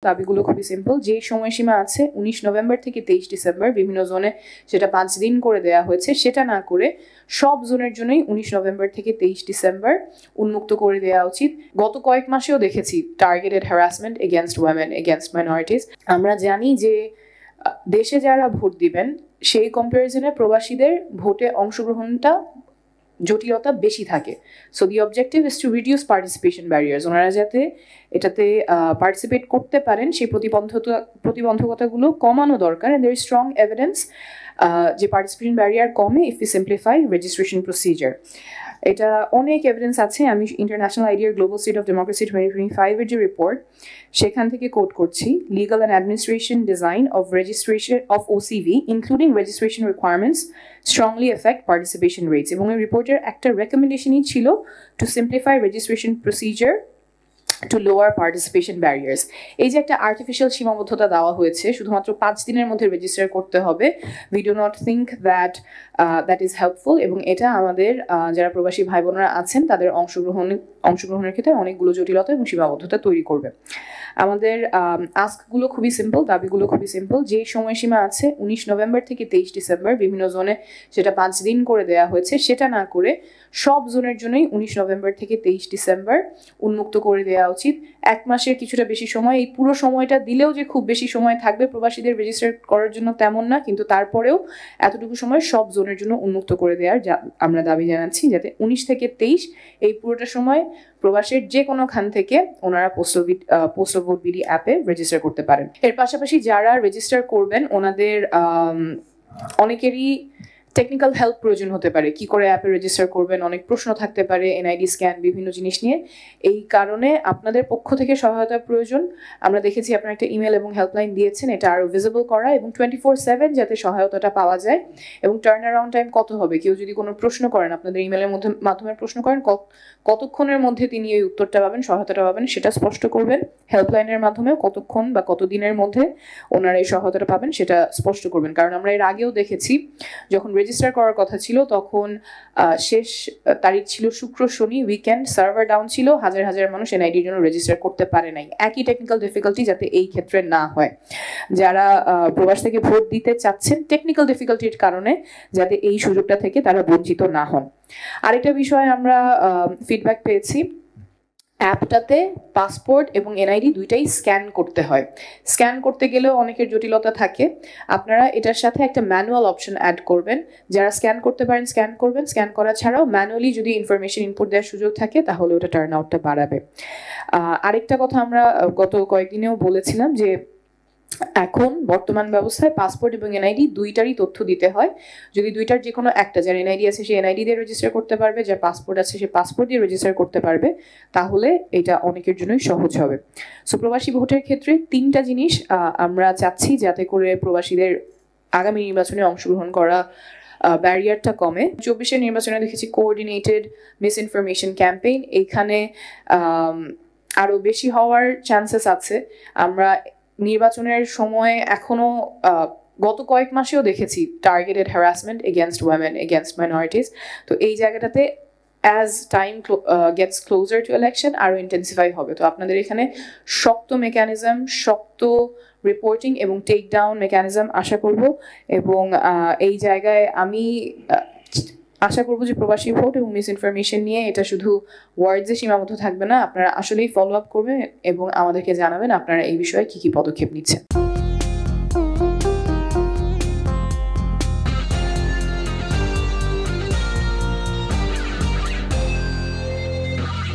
দাবিগুলো খুবই সিম্পল। যেই সময়সীমা আছে 19 নভেম্বর থেকে 23 ডিসেম্বর বিভিন্ন জোনে সেটা 5 দিন করে দেওয়া হয়েছে, সেটা না করে সব জোনের জন্যই 19 নভেম্বর থেকে 23 ডিসেম্বর উন্মুক্ত করে দেওয়া উচিত। গত কয়েক মাসেও দেখেছি targeted harassment against women, against minorities. আমরা জানি যে দেশে যারা ভোট দিবেন সেই কম্পারিজনে প্রবাসীদের ভোটে অংশগ্রহণটা জটিলতা বেশি থাকে। So the objective is to reduce participation barriers. ওনারা যাতে এটাতে পার্টিসিপেট করতে পারেন সেই প্রতিবন্ধকতাগুলো কমানো দরকার। And there is strong evidence যে পার্টিসিপেশন ব্যারিয়ার কমে if you simplify registration procedure. এটা অনেক এভিডেন্স আছে। আমি ইন্টারন্যাশনাল আইডিয়ার গ্লোবাল স্টেট অফ ডেমোক্রেসি 2025 এর যে রিপোর্ট সেখান থেকে কোট করছি। Legal and administration design of registration of ওসিভি including registration requirements strongly affect participation rates. এবং এই রিপোর্টের একটা রেকমেন্ডেশনই ছিল to simplify registration procedure to lower participation barriers. এই যে একটা আর্টিফিশিয়াল সীমাবদ্ধতা দেওয়া হয়েছে শুধুমাত্র 5 দিনের মধ্যে রেজিস্টার করতে হবে, we do not think that is helpful. এবং এটা আমাদের যারা প্রবাসী ভাই বোনেরা আছেন তাদের অংশগ্রহণের ক্ষেত্রে অনেকগুলো জটিলতা এবং সীমাবদ্ধতা তৈরি করবে। আমাদের আস্কগুলো খুবই সিম্পল, দাবিগুলো খুবই সিম্পল। যেই সময়সীমা আছে 19 নভেম্বর থেকে 23 ডিসেম্বর বিভিন্ন জোনে সেটা 5 দিন করে দেওয়া হয়েছে, সেটা না করে সব জোনের জন্যই 19 নভেম্বর থেকে 23 ডিসেম্বর উন্মুক্ত করে দেওয়া উচিত। এক মাসের কিছুটা বেশি সময়, এই পুরো সময়টা দিলেও যে খুব বেশি সময় থাকবে প্রবাসীদের রেজিস্টার করার জন্য তেমন না, কিন্তু তারপরেও এতটুকু সময় সব জোনের জন্য উন্মুক্ত করে দেওয়ার আমরা দাবি জানাচ্ছি, যাতে 19 থেকে 23 এই পুরোটা সময় প্রবাসের যে কোনো খান থেকে ওনারা পোস্ট অফ ভোট বিডি অ্যাপে রেজিস্টার করতে পারেন। এর পাশাপাশি যারা রেজিস্টার করবেন ওনাদের অনেকেরই টেকনিক্যাল হেল্প প্রয়োজন হতে পারে। কি করে অ্যাপে রেজিস্টার করবেন, অনেক প্রশ্ন থাকতে পারে এনআইডি স্ক্যান বিভিন্ন জিনিস নিয়ে। এই কারণে আপনাদের পক্ষ থেকে সহায়তা প্রয়োজন। আমরা দেখেছি আপনারা একটা ইমেল এবং হেল্পলাইন দিয়েছেন, এটা আরো ভিজিবল করা এবং 24/7 যাতে সহায়তাটা পাওয়া যায়। এবং টার্ন অ্যারাউন্ড টাইম কত হবে, কেউ যদি কোনো প্রশ্ন করেন আপনাদের ইমেলের মাধ্যমে প্রশ্ন করেন, কতক্ষণের মধ্যে তিনি এই উত্তরটা পাবেন, সহায়তাটা পাবেন সেটা স্পষ্ট করবেন। হেল্পলাইনের মাধ্যমেও কতক্ষণ বা কতদিনের মধ্যে ওনারা এই সহায়তাটা পাবেন সেটা স্পষ্ট করবেন। কারণ আমরা এর আগেও দেখেছি যখন রেজিস্টার করার কথা ছিল তখন শেষ তারিখ ছিল শুক্র শনি উইকেন্ড, সার্ভার ডাউন ছিল, হাজার হাজার মানুষ এনআইডির জন্য রেজিস্টার করতে পারে নাই। একই টেকনিক্যাল ডিফিকাল্টি যাতে এই ক্ষেত্রে না হয়, যারা প্রবাস থেকে ভোট দিতে চাচ্ছেন টেকনিক্যাল ডিফিকাল্টির কারণে যাতে এই সুযোগটা থেকে তারা বঞ্চিত না হন। আরেকটা বিষয় আমরা ফিডব্যাক পেয়েছি, অ্যাপটাতে পাসপোর্ট এবং এনআইডি দুইটাই স্ক্যান করতে হয়। স্ক্যান করতে গেলেও অনেকের জটিলতা থাকে। আপনারা এটার সাথে একটা ম্যানুয়াল অপশন অ্যাড করবেন। যারা স্ক্যান করতে পারেন স্ক্যান করবেন, স্ক্যান করা ছাড়াও ম্যানুয়ালি যদি ইনফরমেশন ইনপুট দেওয়ার সুযোগ থাকে তাহলে ওটা টার্ন আউটটা বাড়াবে। আরেকটা কথা আমরা গত কয়েকদিনেও বলেছিলাম যে এখন বর্তমান ব্যবস্থায় পাসপোর্ট এবং এনআইডি দুইটারই তথ্য দিতে হয়। যদি দুইটার যে কোনো একটা, যার এনআইডি আছে সে এনআইডি দিয়ে রেজিস্টার করতে পারবে, যার পাসপোর্ট আছে সে পাসপোর্ট দিয়ে রেজিস্টার করতে পারবে, তাহলে এটা অনেকের জন্যই সহজ হবে। সো প্রবাসী ভোটের ক্ষেত্রে 3টা জিনিস আমরা চাচ্ছি যাতে করে প্রবাসীদের আগামী নির্বাচনে অংশগ্রহণ করা ব্যারিয়ারটা কমে। 24-এর নির্বাচনে দেখেছি কোঅর্ডিনেটেড মিস ইনফরমেশন ক্যাম্পেইন, এইখানে আরো বেশি হওয়ার চান্সেস আছে। আমরা নির্বাচনের সময় এখনো গত কয়েক মাসেও দেখেছি targeted harassment against women, against minorities. তো এই জায়গাটাতে as time gets closer to election আরো ইন্টেন্সিফাই হবে। তো আপনাদের এখানে শক্ত মেকানিজম, শক্ত রিপোর্টিং এবং টেক ডাউন মেকানিজম আশা করব। এবং এই জায়গায় আমি আশা করবো যে প্রবাসী ভোট এবং মিস ইনফরমেশন নিয়ে এটা শুধু ওয়ার্ডসে সীমাবদ্ধ থাকবে না, আপনারা আসলেই ফলো আপ করবেন এবং আমাদেরকে জানাবেন আপনারা এই বিষয়ে কি কি পদক্ষেপ নিচ্ছেন।